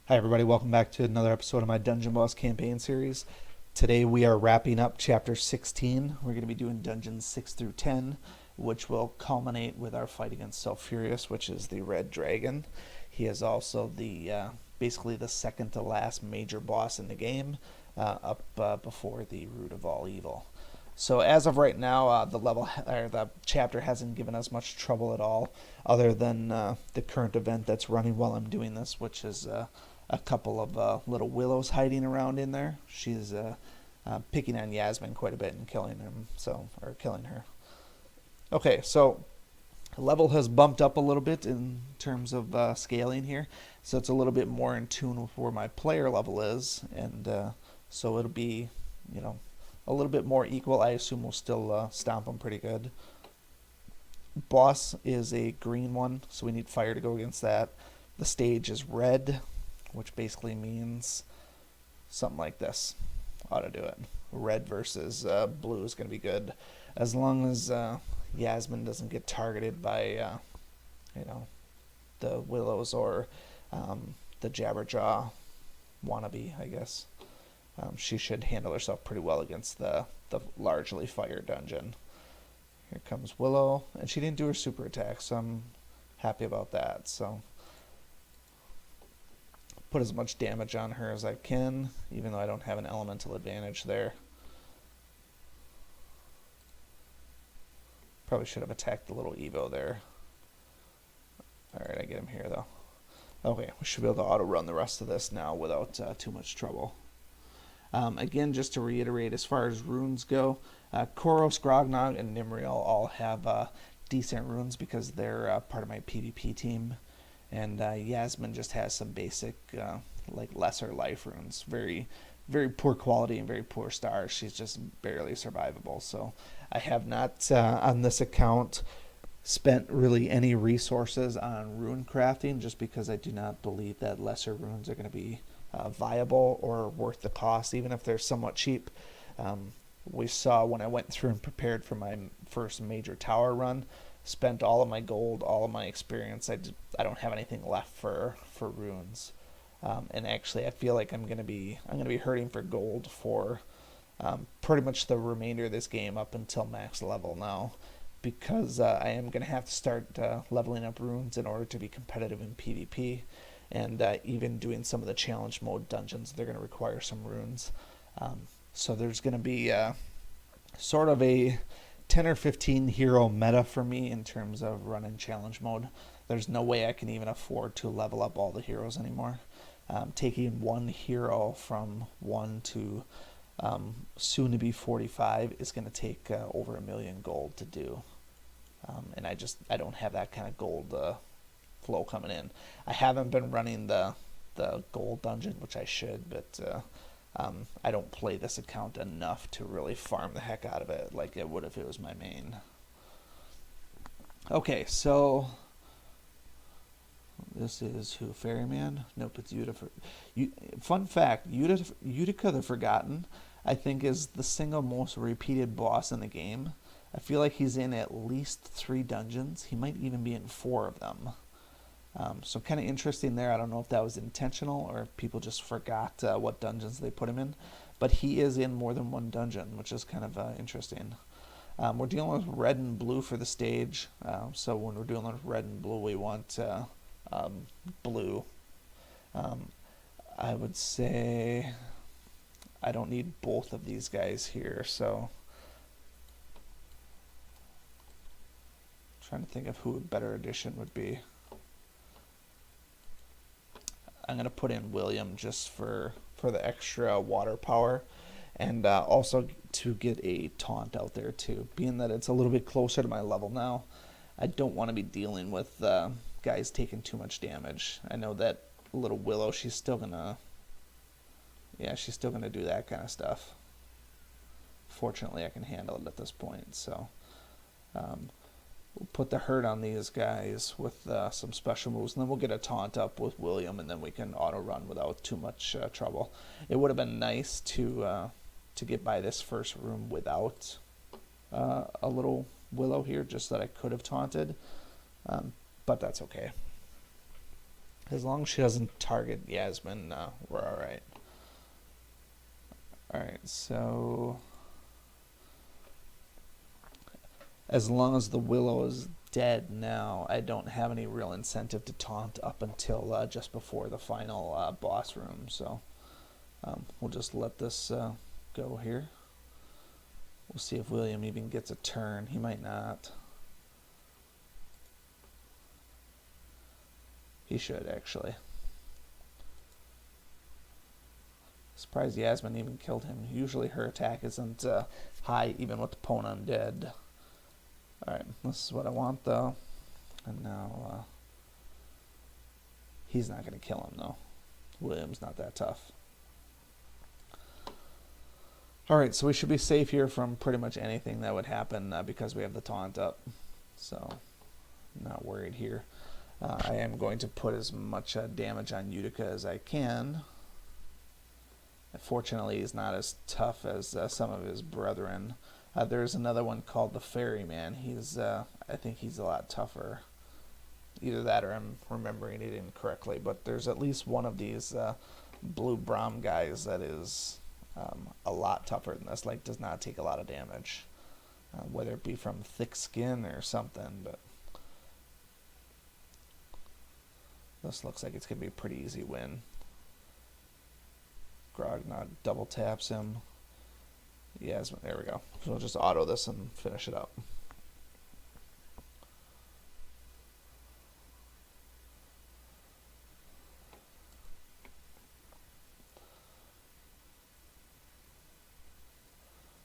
Hi everybody, welcome back to another episode of my Dungeon Boss campaign series. Today we are wrapping up chapter 16. We're going to be doing dungeons 6 through 10, which will culminate with our fight against Sulfurious, which is the red dragon. He is also the basically the second to last major boss in the game, up before the root of all evil. So as of right now, the chapter hasn't given us much trouble at all, other than the current event that's running while I'm doing this, which is a couple of little willows hiding around in there. She's picking on Yasmin quite a bit and killing killing her. Okay, so level has bumped up a little bit in terms of scaling here, so it's a little bit more in tune with where my player level is, and so it'll be, a little bit more equal. I assume we'll still stomp them pretty good. Boss is a green one, so we need fire to go against that. The stage is red, which basically means something like this. Ought to do it. Red versus blue is going to be good, as long as Yasmin doesn't get targeted by, the willows or the Jabberjaw wannabe, I guess. She should handle herself pretty well against the largely fire dungeon. Here comes Willow, and she didn't do her super attack, so I'm happy about that. So put as much damage on her as I can, even though I don't have an elemental advantage there. Probably should have attacked the little Evo there. Alright, I get him here though. Okay, we should be able to auto-run the rest of this now without too much trouble. Again, just to reiterate, as far as runes go, Koros, Grognog, and Nimriel all have decent runes because they're part of my PvP team. And Yasmin just has some basic, lesser life runes. Very, very poor quality and very poor stars. She's just barely survivable. So I have not, on this account, spent really any resources on rune crafting, just because I do not believe that lesser runes are going to be viable or worth the cost, even if they're somewhat cheap. We saw when I went through and prepared for my first major tower run, spent all of my gold, all of my experience. I don't have anything left for runes, and actually I feel like I'm gonna be hurting for gold for pretty much the remainder of this game up until max level now, because I am gonna have to start leveling up runes in order to be competitive in PvP. And even doing some of the challenge mode dungeons, they're going to require some runes. So there's going to be sort of a 10 or 15 hero meta for me in terms of running challenge mode. There's no way I can even afford to level up all the heroes anymore. Taking one hero from 1 to soon to be 45 is going to take over $1 million gold to do. And I don't have that kind of gold flow coming in. I haven't been running the gold dungeon, which I should, but I don't play this account enough to really farm the heck out of it like it would if it was my main. Okay, so this is who? Ferryman? Nope, it's Utica. Fun fact, Utica the Forgotten, I think, is the single most repeated boss in the game. I feel like he's in at least 3 dungeons. He might even be in 4 of them. So kind of interesting there. I don't know if that was intentional or if people just forgot what dungeons they put him in. But he is in more than one dungeon, which is kind of interesting. We're dealing with red and blue for the stage. So when we're dealing with red and blue, we want blue. I would say I don't need both of these guys here. So trying to think of who a better addition would be. I'm going to put in William just for the extra water power, and also to get a taunt out there too. Being that it's a little bit closer to my level now, I don't want to be dealing with guys taking too much damage. I know that little Willow, she's still going to do that kind of stuff. Fortunately, I can handle it at this point, so we'll put the hurt on these guys with some special moves, and then we'll get a taunt up with William, and then we can auto-run without too much trouble. It would have been nice to get by this first room without a little Willow here, just that I could have taunted, but that's okay. As long as she doesn't target Yasmin, we're alright. Alright, so as long as the Willow is dead now, I don't have any real incentive to taunt up until just before the final boss room. So we'll just let this go here. We'll see if William even gets a turn. He might not. He should, actually. Surprised Yasmin even killed him. Usually her attack isn't high even with the Pwn undead. Alright, this is what I want though. And now he's not going to kill him though. William's not that tough. Alright, so we should be safe here from pretty much anything that would happen because we have the taunt up. So, not worried here. I am going to put as much damage on Utica as I can. Fortunately, he's not as tough as some of his brethren. There's another one called the Ferryman. I think he's a lot tougher. Either that or I'm remembering it incorrectly. But there's at least one of these blue Brahm guys that is a lot tougher than this. Like, does not take a lot of damage. Whether it be from thick skin or something. But this looks like it's going to be a pretty easy win. Grognard double taps him. Yes, there we go. So we'll just auto this and finish it up.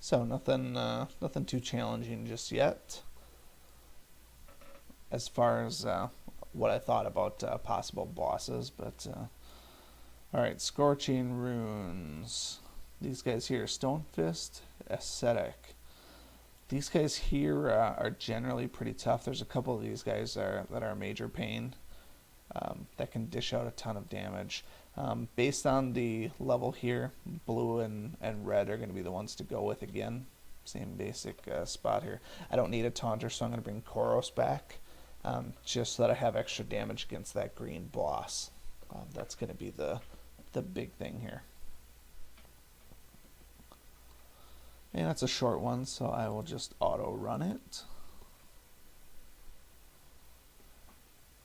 So nothing too challenging just yet. As far as what I thought about possible bosses, but all right, Scorching Runes. These guys here, Stonefist, Ascetic. These guys here are generally pretty tough. There's a couple of these guys that are major pain that can dish out a ton of damage. Based on the level here, blue and red are going to be the ones to go with again. Same basic spot here. I don't need a taunter, so I'm going to bring Koros back just so that I have extra damage against that green boss. That's going to be the big thing here. And that's a short one, so I will just auto run it.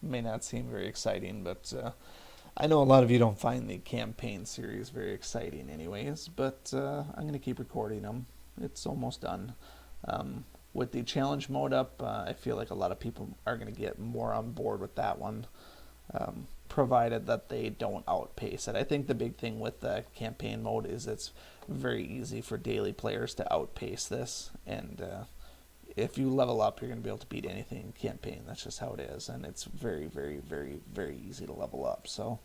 May not seem very exciting, but I know a lot of you don't find the campaign series very exciting anyways, but I'm going to keep recording them. It's almost done. With the challenge mode up, I feel like a lot of people are going to get more on board with that one, provided that they don't outpace it. I think the big thing with the campaign mode is it's very easy for daily players to outpace this, and if you level up, you're going to be able to beat anything in campaign. That's just how it is, and it's very, very, very, very easy to level up. So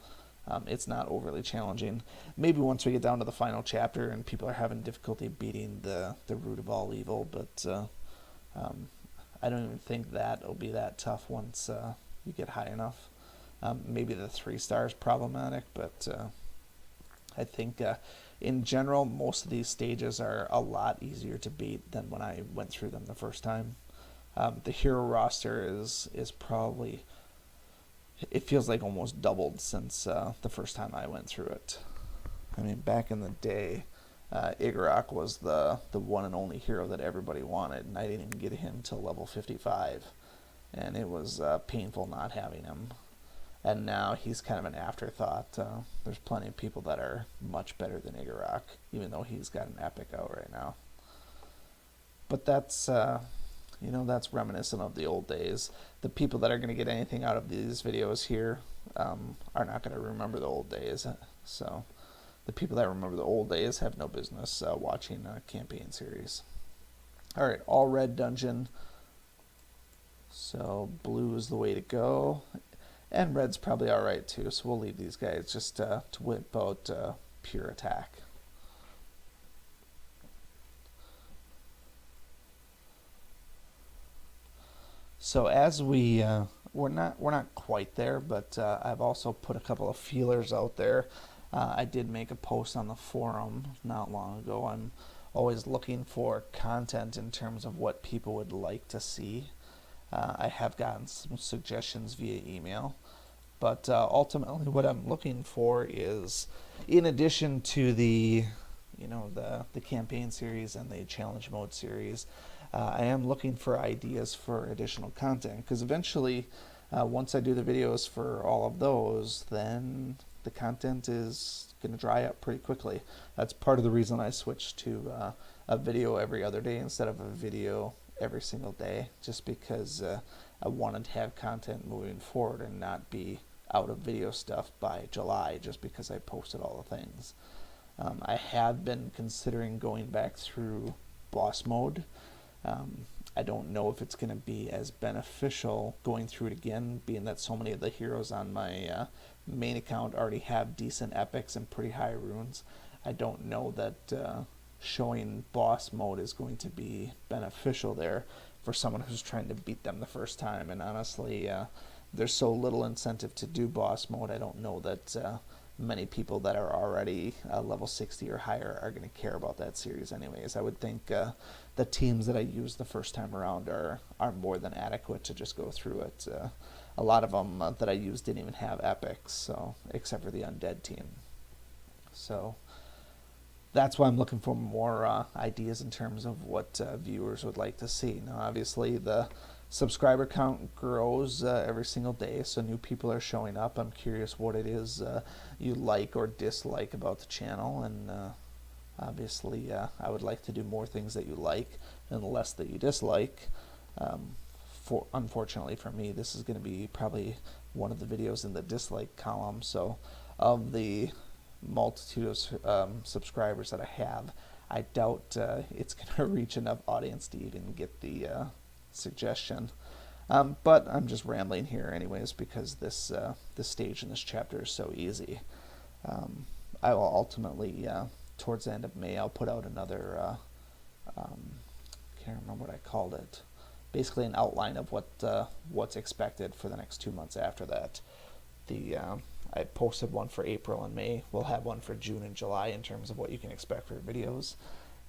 it's not overly challenging. Maybe once we get down to the final chapter and people are having difficulty beating the root of all evil, but I don't even think that will be that tough once you get high enough. Maybe the 3-star is problematic, but I think in general, most of these stages are a lot easier to beat than when I went through them the first time. The hero roster is probably, it feels like almost doubled since the first time I went through it. I mean, back in the day, Igorok was the one and only hero that everybody wanted, and I didn't even get him till level 55, and it was painful not having him. And now he's kind of an afterthought. There's plenty of people that are much better than Igorok, even though he's got an epic out right now. But that's, that's reminiscent of the old days. The people that are going to get anything out of these videos here are not going to remember the old days. So the people that remember the old days have no business watching a campaign series. All right, all red dungeon. So blue is the way to go. And red's probably alright too, so we'll leave these guys just to whip out pure attack. So as we're not quite there, but I've also put a couple of feelers out there. I did make a post on the forum not long ago. I'm always looking for content in terms of what people would like to see. I have gotten some suggestions via email. But ultimately, what I'm looking for is, in addition to the, the campaign series and the challenge mode series, I am looking for ideas for additional content, because eventually, once I do the videos for all of those, then the content is going to dry up pretty quickly. That's part of the reason I switched to a video every other day instead of a video every single day, just because I wanted to have content moving forward and not be out of video stuff by July just because I posted all the things. I have been considering going back through boss mode. I don't know if it's going to be as beneficial going through it again, being that so many of the heroes on my main account already have decent epics and pretty high runes. I don't know that showing boss mode is going to be beneficial there for someone who's trying to beat them the first time. And honestly, there's so little incentive to do boss mode. I don't know that many people that are already level 60 or higher are going to care about that series anyways. I would think the teams that I used the first time around are more than adequate to just go through it. A lot of them that I used didn't even have epics, so except for the undead team. So that's why I'm looking for more ideas in terms of what viewers would like to see. Now, obviously, the subscriber count grows every single day, so new people are showing up. I'm curious what it is you like or dislike about the channel, and obviously I would like to do more things that you like and less that you dislike. Unfortunately for me, this is going to be probably one of the videos in the dislike column, so of the multitude of subscribers that I have, I doubt it's going to reach enough audience to even get the suggestion. But I'm just rambling here anyways, because this stage in this chapter is so easy. I will ultimately, towards the end of May, I'll put out another, can't remember what I called it, basically an outline of what's expected for the next 2 months after that. I posted one for April and May. We'll have one for June and July in terms of what you can expect for videos.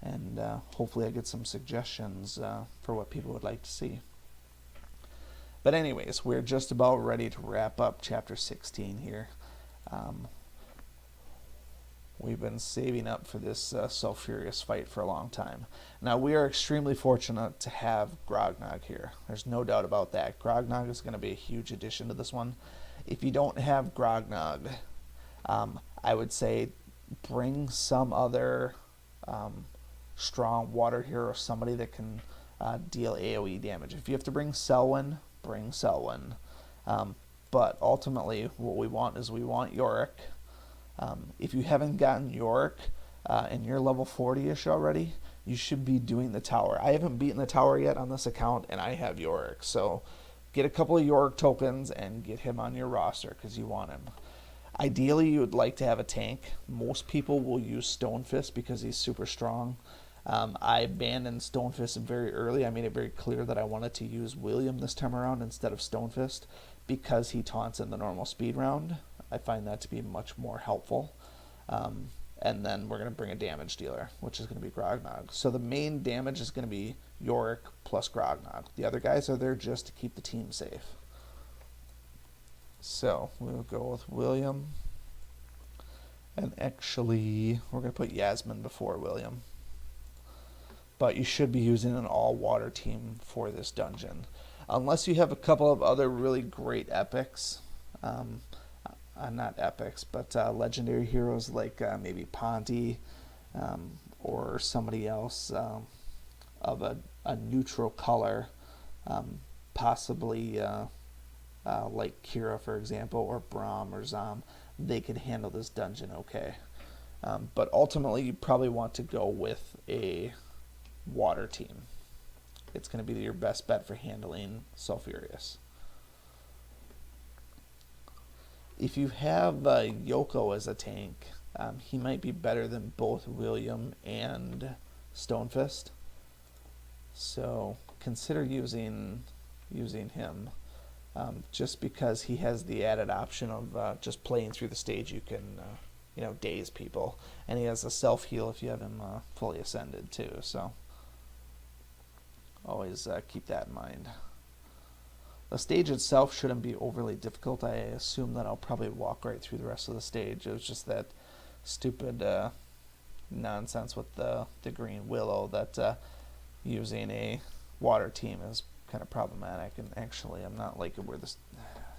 And hopefully I get some suggestions for what people would like to see. But anyways, we're just about ready to wrap up chapter 16 here. We've been saving up for this sulfurious fight for a long time. Now, we are extremely fortunate to have Grognog here. There's no doubt about that. Grognog is going to be a huge addition to this one. If you don't have Grognog, I would say bring some other strong water hero, somebody that can deal AoE damage. If you have to bring Selwyn, bring Selwyn. But ultimately, what we want is we want Yorick. If you haven't gotten Yorick and you're level 40-ish already, you should be doing the tower. I haven't beaten the tower yet on this account, and I have Yorick. So get a couple of Yorick tokens and get him on your roster because you want him. Ideally, you would like to have a tank. Most people will use Stonefist because he's super strong. I abandoned Stonefist very early. I made it very clear that I wanted to use William this time around instead of Stonefist because he taunts in the normal speed round. I find that to be much more helpful. And then we're going to bring a damage dealer, which is going to be Grognog. So the main damage is going to be Yorick plus Grognog. The other guys are there just to keep the team safe. So we'll go with William. And actually, we're going to put Yasmin before William. But you should be using an all-water team for this dungeon. Unless you have a couple of other really great epics. Not epics, but legendary heroes like maybe Ponty or somebody else of a neutral color. Possibly like Kira, for example, or Braum or Zom. They could handle this dungeon okay. But ultimately, you probably want to go with a water team. It's going to be your best bet for handling Sulfurious. If you have Yoko as a tank, he might be better than both William and Stonefist. So consider using him, just because he has the added option of just playing through the stage. You can daze people, and he has a self heal if you have him fully ascended too. So always keep that in mind. The stage itself shouldn't be overly difficult. I assume that I'll probably walk right through the rest of the stage. It was just that stupid nonsense with the green willow that using a water team is kind of problematic. And actually, I'm not liking where this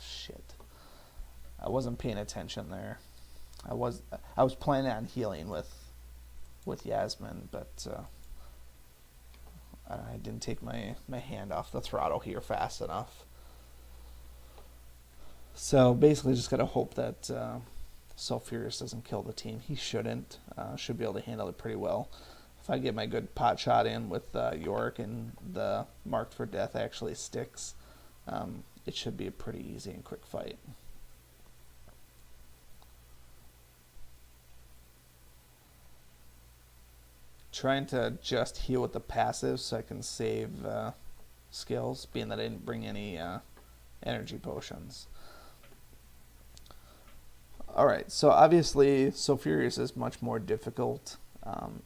shit. I wasn't paying attention there. I was planning on healing with Yasmin, but I didn't take my hand off the throttle here fast enough. So basically, just gotta hope that Sulfurious doesn't kill the team. He shouldn't. Should be able to handle it pretty well. If I get my good pot shot in with Yorick and the Marked for Death actually sticks, it should be a pretty easy and quick fight. Trying to just heal with the passive so I can save skills, being that I didn't bring any energy potions. Alright, so obviously Sulfurious is much more difficult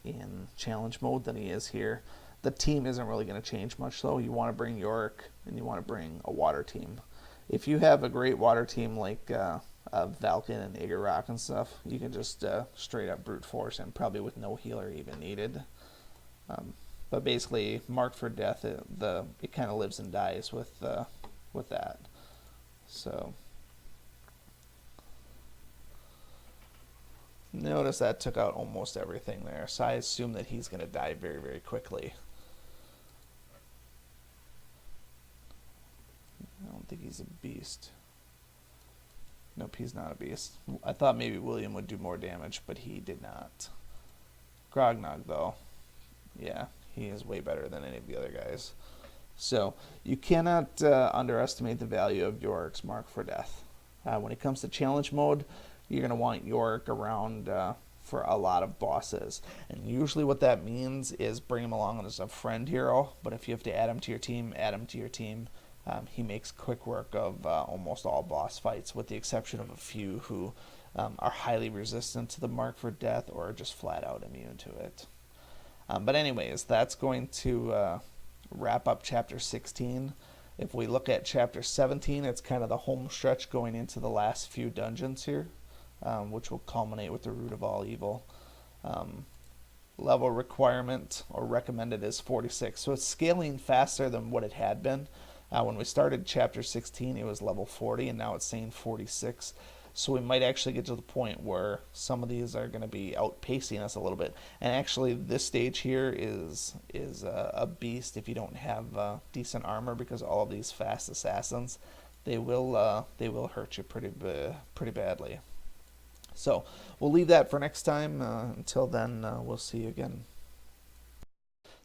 in challenge mode than he is here. The team isn't really going to change much though. You want to bring Yorick and you want to bring a water team. If you have a great water team like Valken and Igorok and stuff, you can just straight up brute force him, probably with no healer even needed. But basically, Marked for Death, it kind of lives and dies with that. So notice that took out almost everything there. So I assume that he's going to die very, very quickly. I don't think he's a beast. Nope, he's not a beast. I thought maybe William would do more damage, but he did not. Grognog, though, yeah, he is way better than any of the other guys. So you cannot underestimate the value of Yorick's Mark for Death. When it comes to challenge mode, you're going to want Yorick around for a lot of bosses. And usually what that means is bring him along as a friend hero, but if you have to add him to your team, add him to your team. He makes quick work of almost all boss fights, with the exception of a few who are highly resistant to the Mark for Death or are just flat out immune to it. But anyways, that's going to wrap up Chapter 16. If we look at Chapter 17, it's kind of the home stretch going into the last few dungeons here, which will culminate with the Root of All Evil. Level requirement or recommended is 46, so it's scaling faster than what it had been. When we started Chapter 16, it was level 40, and now it's saying 46. So we might actually get to the point where some of these are going to be outpacing us a little bit. And actually, this stage here is a beast if you don't have decent armor, because all of these fast assassins, they will hurt you pretty badly. So we'll leave that for next time. Until then, we'll see you again.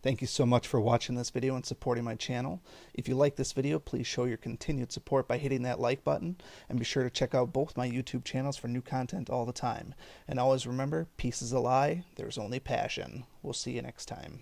Thank you so much for watching this video and supporting my channel. If you like this video, please show your continued support by hitting that like button, and be sure to check out both my YouTube channels for new content all the time. And always remember, peace is a lie, there's only passion. We'll see you next time.